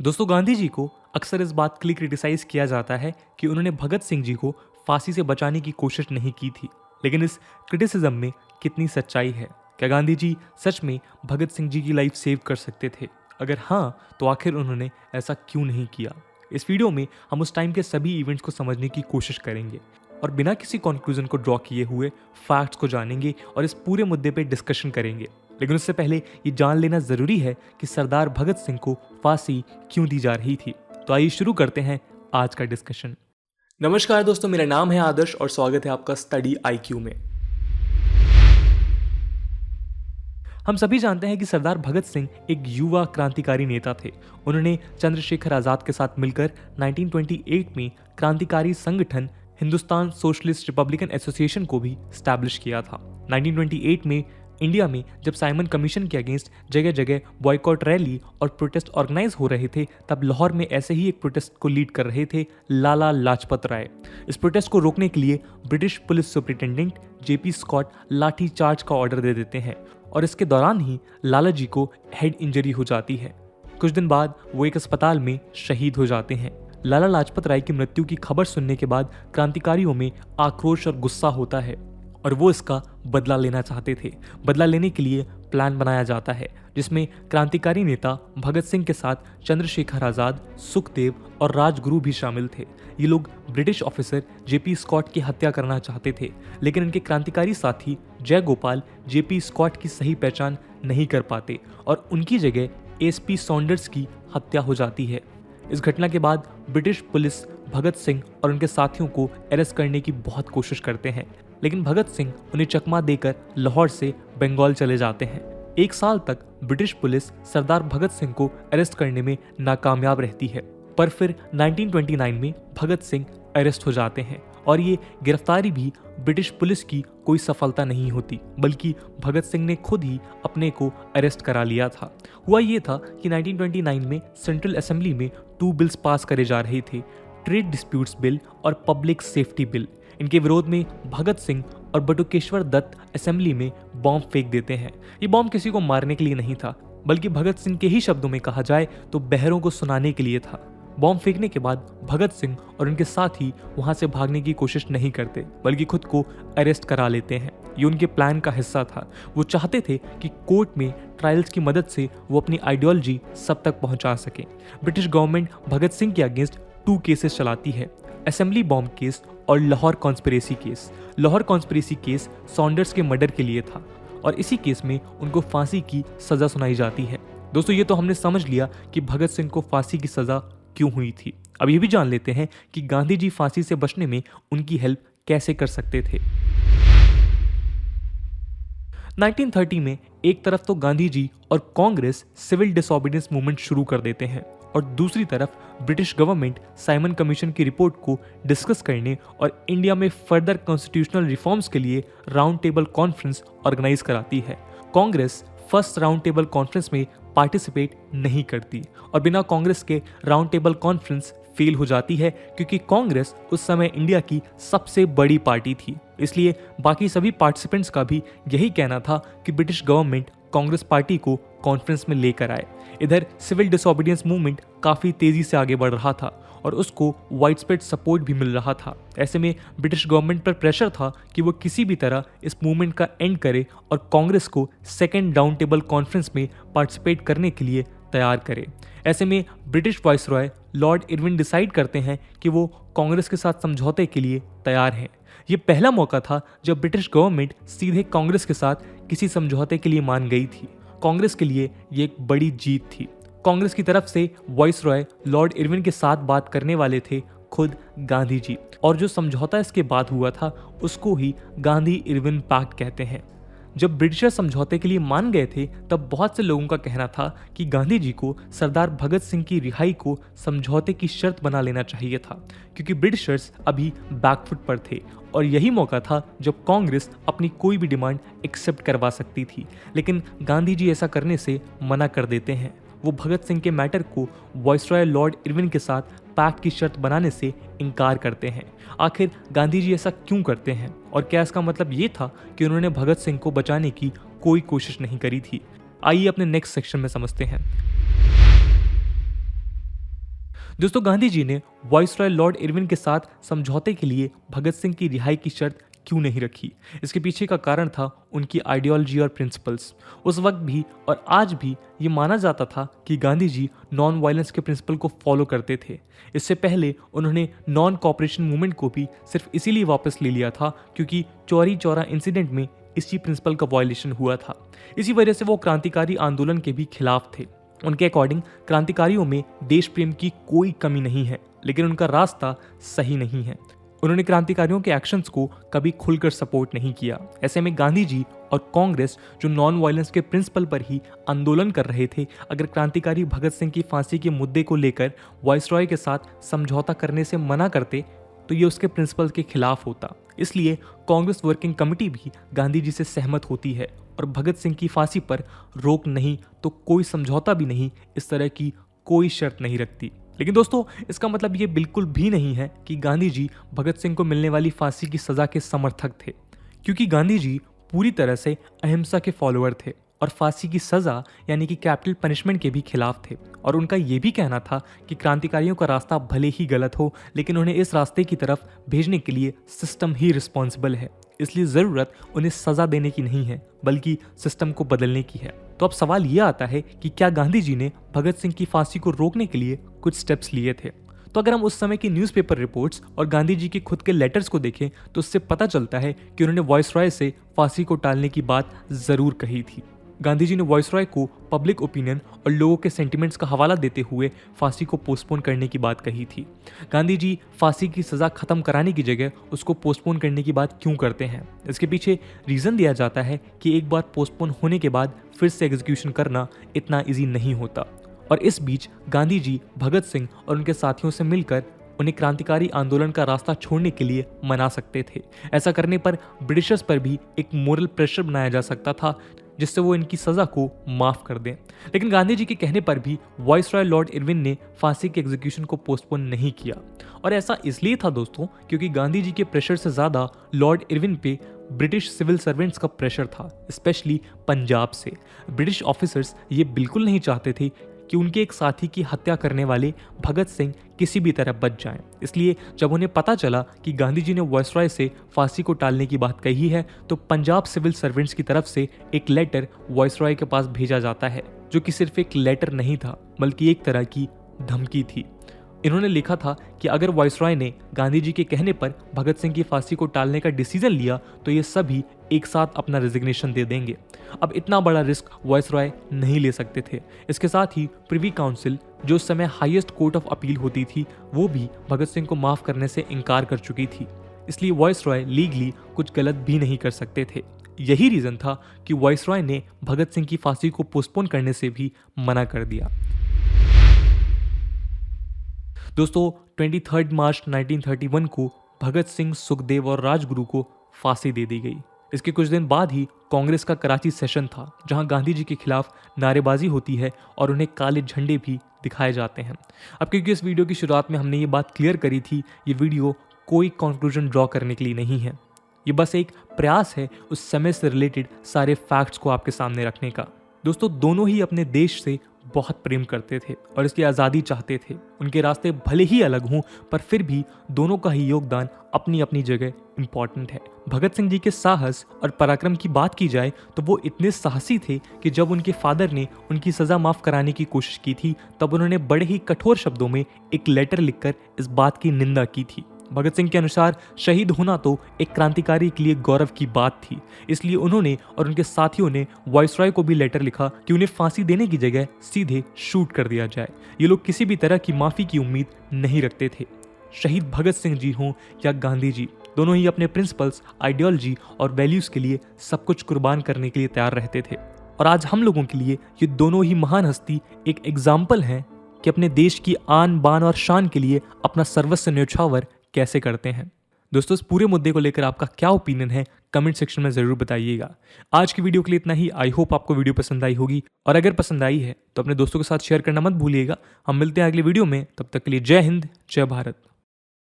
दोस्तों, गांधी जी को अक्सर इस बात के लिए क्रिटिसाइज किया जाता है कि उन्होंने भगत सिंह जी को फांसी से बचाने की कोशिश नहीं की थी। लेकिन इस क्रिटिसिज्म में कितनी सच्चाई है? क्या गांधी जी सच में भगत सिंह जी की लाइफ सेव कर सकते थे? अगर हाँ, तो आखिर उन्होंने ऐसा क्यों नहीं किया? इस वीडियो में हम उस टाइम के सभी इवेंट्स को समझने की कोशिश करेंगे और बिना किसी कंक्लूजन को ड्रॉ किए हुए फैक्ट्स को जानेंगे और इस पूरे मुद्दे पे डिस्कशन करेंगे। लेकिन उससे पहले ये जान लेना जरूरी है कि सरदार भगत सिंह को फांसी क्यों दी जा रही थी। तो आइए शुरू करते हैं आज का डिस्कशन। नमस्कार दोस्तों, मेरा नाम है आदर्श और स्वागत है आपका स्टडी आईक्यू में। हम सभी जानते हैं कि सरदार भगत सिंह एक युवा क्रांतिकारी नेता थे। उन्होंने चंद्रशेखर आजाद के साथ मिलकर 1928 में क्रांतिकारी संगठन हिंदुस्तान सोशलिस्ट रिपब्लिकन एसोसिएशन को भी स्टैब्लिश किया था। 1928 में इंडिया में जब साइमन कमीशन के अगेंस्ट जगह जगह बॉयकॉट रैली और प्रोटेस्ट ऑर्गेनाइज हो रहे थे, तब लाहौर में ऐसे ही एक प्रोटेस्ट को लीड कर रहे थे लाला लाजपत राय। इस प्रोटेस्ट को रोकने के लिए British police superintendent JP Scott lathi charge का ऑर्डर दे देते हैं और इसके दौरान ही लाला जी को हेड इंजरी हो जाती है। कुछ दिन बाद वो एक अस्पताल में शहीद हो जाते हैं। लाला लाजपत राय की मृत्यु की खबर सुनने के बाद क्रांतिकारियों में आक्रोश और गुस्सा होता है और वो इसका बदला लेना चाहते थे। बदला लेने के लिए प्लान बनाया जाता है जिसमें क्रांतिकारी नेता भगत सिंह के साथ चंद्रशेखर आजाद, सुखदेव और राजगुरु भी शामिल थे। ये लोग ब्रिटिश ऑफिसर जेपी स्कॉट की हत्या करना चाहते थे, लेकिन इनके क्रांतिकारी साथी जय गोपाल जेपी स्कॉट की सही पहचान नहीं कर पाते और उनकी जगह एसपी सॉन्डर्स की हत्या हो जाती है। इस घटना के बाद ब्रिटिश पुलिस भगत सिंह और उनके साथियों को अरेस्ट करने की बहुत कोशिश करते हैं, लेकिन भगत सिंह उन्हें चकमा देकर लाहौर से बंगाल चले जाते हैं। एक साल तक ब्रिटिश पुलिस सरदार भगत सिंह को अरेस्ट करने में नाकामयाब रहती है, पर फिर 1929 में भगत सिंह अरेस्ट हो जाते हैं और ये गिरफ्तारी भी ब्रिटिश पुलिस की कोई सफलता नहीं होती, बल्कि भगत सिंह ने खुद ही अपने को अरेस्ट करा लिया था। हुआ ये था कि 1929 में सेंट्रल असेंबली में 2 बिल्स पास करे जा रहे थे, ट्रेड डिस्प्यूट्स बिल और पब्लिक सेफ्टी बिल। इनके विरोध में भगत सिंह और बटुकेश्वर दत्त असेंबली में बॉम्ब फेंक देते हैं। ये बॉम्ब किसी को मारने के लिए नहीं था, बल्कि भगत सिंह के ही शब्दों में कहा जाए तो बहरों को सुनाने के लिए था। बॉम्ब फेंकने के बाद भगत सिंह और उनके साथी वहां से भागने की कोशिश नहीं करते, बल्कि खुद को अरेस्ट करा लेते हैं। ये उनके प्लान का हिस्सा था। वो चाहते थे कि कोर्ट में ट्रायल्स की मदद से वो अपनी आइडियोलॉजी सब तक पहुंचा सके। ब्रिटिश गवर्नमेंट भगत सिंह के अगेंस्ट 2 केसेस चलाती है, असेंबली बॉम्ब केस और Lahore conspiracy case. Lahore conspiracy case Saunders के मर्डर के लिए था और इसी केस में उनको फांसी की सजा सुनाई जाती है। दोस्तों, ये तो हमने समझ लिया कि भगत सिंह को फांसी की सजा क्यों हुई थी। अब ये भी जान लेते हैं कि गांधी जी फांसी से बचने में उनकी हेल्प कैसे कर सकते थे। 1930 में एक तरफ तो गांधी जी और कांग्रेस सिविल डिसोबीडियंस मूवमेंट शुरू कर देते हैं और दूसरी तरफ ब्रिटिश गवर्नमेंट साइमन कमीशन की रिपोर्ट को डिस्कस करने और इंडिया में फर्दर कॉन्स्टिट्यूशनल रिफॉर्म्स के लिए राउंड टेबल कॉन्फ्रेंस ऑर्गेनाइज कराती है। Congress first round table conference में पार्टिसिपेट नहीं करती और बिना कांग्रेस के राउंड टेबल कॉन्फ्रेंस फेल हो जाती है, क्योंकि कांग्रेस उस समय इंडिया की सबसे बड़ी पार्टी थी। इसलिए बाकी सभी पार्टिसिपेंट्स का भी यही कहना था कि ब्रिटिश गवर्नमेंट कांग्रेस पार्टी को कॉन्फ्रेंस में लेकर आए। इधर सिविल डिसोबीडियंस मूवमेंट काफी तेजी से आगे बढ़ रहा था और उसको वाइड स्प्रेड सपोर्ट भी मिल रहा था। ऐसे में ब्रिटिश गवर्नमेंट पर प्रेशर था कि वो किसी भी तरह इस मूवमेंट का एंड करे और कांग्रेस को सेकेंड राउंड टेबल कॉन्फ्रेंस में पार्टिसिपेट करने के लिए तैयार करे। ऐसे में British viceroy Lord Irwin decide करते हैं कि वो कांग्रेस के साथ समझौते के लिए तैयार हैं। ये पहला मौका था जब ब्रिटिश गवर्नमेंट सीधे कांग्रेस के साथ किसी समझौते के लिए मान गई थी। कांग्रेस के लिए ये एक बड़ी जीत थी। कांग्रेस की तरफ से वाइसरॉय लॉर्ड इरविन के साथ बात करने वाले थे खुद गांधी जी, और जो समझौता इसके बाद हुआ था उसको ही गांधी इरविन पैक्ट कहते हैं। जब ब्रिटिशर समझौते के लिए मान गए थे, तब बहुत से लोगों का कहना था कि गांधी जी को सरदार भगत सिंह की रिहाई को समझौते की शर्त बना लेना चाहिए था, क्योंकि ब्रिटिशर्स अभी बैकफुट पर थे और यही मौका था जब कांग्रेस अपनी कोई भी डिमांड एक्सेप्ट करवा सकती थी। लेकिन गांधी जी ऐसा करने से मना कर देते हैं। वो भगत सिंह के मैटर को वाइसरॉय लॉर्ड इरविन के साथ पैक्ट की शर्त बनाने से इनकार करते हैं। आखिर गांधी जी ऐसा क्यों करते हैं और क्या इसका मतलब ये था कि उन्होंने भगत सिंह को बचाने की कोई कोशिश नहीं करी थी? आइए अपने नेक्स्ट सेक्शन में समझते हैं। दोस्तों, गांधी जी ने वाइसरॉय लॉर्ड इरविन के साथ समझौते के लिए भगत सिंह की रिहाई की शर्त क्यों नहीं रखी? इसके पीछे का कारण था उनकी आइडियोलॉजी और प्रिंसिपल्स। उस वक्त भी और आज भी ये माना जाता था कि गांधी जी नॉन वायलेंस के प्रिंसिपल को फॉलो करते थे। इससे पहले उन्होंने नॉन कॉपरेशन मूवमेंट को भी सिर्फ इसीलिए वापस ले लिया था क्योंकि चौरी चौरा इंसिडेंट में इसी प्रिंसिपल का वायलेशन हुआ था। इसी वजह से वो क्रांतिकारी आंदोलन के भी खिलाफ थे। उनके अकॉर्डिंग क्रांतिकारियों में देश प्रेम की कोई कमी नहीं है, लेकिन उनका रास्ता सही नहीं है। उन्होंने क्रांतिकारियों के एक्शंस को कभी खुलकर सपोर्ट नहीं किया। ऐसे में गांधी जी और कांग्रेस, जो नॉन वायलेंस के प्रिंसिपल पर ही आंदोलन कर रहे थे, अगर क्रांतिकारी भगत सिंह की फांसी के मुद्दे को लेकर वाइसरॉय के साथ समझौता करने से मना करते तो ये उसके प्रिंसिपल के खिलाफ होता। इसलिए कांग्रेस वर्किंग कमेटी भी गांधी जी से सहमत होती है और भगत सिंह की फांसी पर रोक नहीं तो कोई समझौता भी नहीं, इस तरह की कोई शर्त नहीं रखती। लेकिन दोस्तों, इसका मतलब ये बिल्कुल भी नहीं है कि गांधी जी भगत सिंह को मिलने वाली फांसी की सजा के समर्थक थे, क्योंकि गांधी जी पूरी तरह से अहिंसा के फॉलोअर थे और फांसी की सजा यानी कि कैपिटल पनिशमेंट के भी खिलाफ थे। और उनका ये भी कहना था कि क्रांतिकारियों का रास्ता भले ही गलत हो, लेकिन उन्हें इस रास्ते की तरफ भेजने के लिए सिस्टम ही रिस्पॉन्सिबल है। इसलिए जरूरत उन्हें सजा देने की नहीं है, बल्कि सिस्टम को बदलने की है। तो अब सवाल यह आता है कि क्या गांधी जी ने भगत सिंह की फांसी को रोकने के लिए कुछ स्टेप्स लिए थे? तो अगर हम उस समय की न्यूज़पेपर रिपोर्ट्स और गांधी जी के खुद के लेटर्स को देखें तो उससे पता चलता है कि उन्होंने वाइसरॉय से फांसी को टालने की बात जरूर कही थी। गांधी जी ने वाइसरॉय को पब्लिक ओपिनियन और लोगों के सेंटिमेंट्स का हवाला देते हुए फांसी को पोस्टपोन करने की बात कही थी। गांधी जी फांसी की सज़ा खत्म कराने की जगह उसको पोस्टपोन करने की बात क्यों करते हैं? इसके पीछे रीज़न दिया जाता है कि एक बार पोस्टपोन होने के बाद फिर से एग्जीक्यूशन करना इतना ईजी नहीं होता। और इस बीच गांधी जी भगत सिंह और उनके साथियों से मिलकर उन्हें क्रांतिकारी आंदोलन का रास्ता छोड़ने के लिए मना सकते थे। ऐसा करने पर ब्रिटिशर्स पर भी एक मोरल प्रेशर बनाया जा सकता था जिससे वो इनकी सजा को माफ कर दें। लेकिन गांधी जी के कहने पर भी वाइसरॉय लॉर्ड इरविन ने फांसी के एग्जीक्यूशन को पोस्टपोन नहीं किया। और ऐसा इसलिए था दोस्तों क्योंकि गांधी जी के प्रेशर से ज्यादा लॉर्ड इरविन पे ब्रिटिश सिविल सर्वेंट्स का प्रेशर था, स्पेशली पंजाब से। ब्रिटिश ऑफिसर्स ये बिल्कुल नहीं चाहते थे कि उनके एक साथी की हत्या करने वाले भगत सिंह किसी भी तरह बच जाएं। इसलिए जब उन्हें पता चला कि गांधी जी ने वाइसरॉय से फांसी को टालने की बात कही है तो पंजाब सिविल सर्वेंट्स की तरफ से एक लेटर वाइसरॉय के पास भेजा जाता है, जो कि सिर्फ एक लेटर नहीं था बल्कि एक तरह की धमकी थी। इन्होंने लिखा था कि अगर वाइसरॉय ने गांधी जी के कहने पर भगत सिंह की फांसी को टालने का डिसीजन लिया तो ये सभी एक साथ अपना रेजिग्नेशन दे देंगे। अब इतना बड़ा रिस्क वाइसरॉय नहीं ले सकते थे। इसके साथ ही प्रिवी काउंसिल, जो उस समय हाईएस्ट कोर्ट ऑफ अपील होती थी, वो भी भगत सिंह को माफ करने से इनकार कर चुकी थी। इसलिए वाइसरॉय लीगली कुछ गलत भी नहीं कर सकते थे। यही रीजन था कि वाइसरॉय ने भगत सिंह की फांसी को पोस्टपोन करने से भी मना कर दिया। दोस्तों, 23 मार्च 1931 को भगत सिंह, सुखदेव और राजगुरु को फांसी दे दी गई। इसके कुछ दिन बाद ही कांग्रेस का कराची सेशन था, जहां गांधी जी के खिलाफ नारेबाजी होती है और उन्हें काले झंडे भी दिखाए जाते हैं। अब क्योंकि इस वीडियो की शुरुआत में हमने ये बात क्लियर करी थी, ये वीडियो कोई कंक्लूजन ड्रॉ करने के लिए नहीं है। ये बस एक प्रयास है उस समय से रिलेटेड सारे फैक्ट्स को आपके सामने रखने का। दोस्तों, दोनों ही अपने देश से बहुत प्रेम करते थे और इसकी आज़ादी चाहते थे। उनके रास्ते भले ही अलग हों, पर फिर भी दोनों का ही योगदान अपनी अपनी जगह इम्पॉर्टेंट है। भगत सिंह जी के साहस और पराक्रम की बात की जाए तो वो इतने साहसी थे कि जब उनके फादर ने उनकी सज़ा माफ़ कराने की कोशिश की थी, तब उन्होंने बड़े ही कठोर शब्दों में एक लेटर लिखकर इस बात की निंदा की थी। भगत सिंह के अनुसार शहीद होना तो एक क्रांतिकारी के लिए गौरव की बात थी। इसलिए उन्होंने और उनके साथियों ने वाइसरॉय को भी लेटर लिखा कि उन्हें फांसी देने की जगह सीधे शूट कर दिया जाए। ये लोग किसी भी तरह की माफ़ी की उम्मीद नहीं रखते थे। शहीद भगत सिंह जी हों या गांधी जी, दोनों ही अपने प्रिंसिपल्स, आइडियोलॉजी और वैल्यूज़ के लिए सब कुछ कुर्बान करने के लिए तैयार रहते थे। और आज हम लोगों के लिए ये दोनों ही महान हस्ती एक एग्जाम्पल हैं कि अपने देश की आन बान और शान के लिए अपना सर्वस्व न्यौछावर कैसे करते हैं। दोस्तों, इस पूरे मुद्दे को लेकर आपका क्या ओपिनियन है कमेंट सेक्शन में जरूर बताइएगा। आज की वीडियो के लिए इतना ही। आई होप आपको वीडियो पसंद आई होगी, और अगर पसंद आई है तो अपने दोस्तों के साथ शेयर करना मत भूलिएगा। हम मिलते हैं अगले वीडियो में, तब तक के लिए जय हिंद, जय भारत।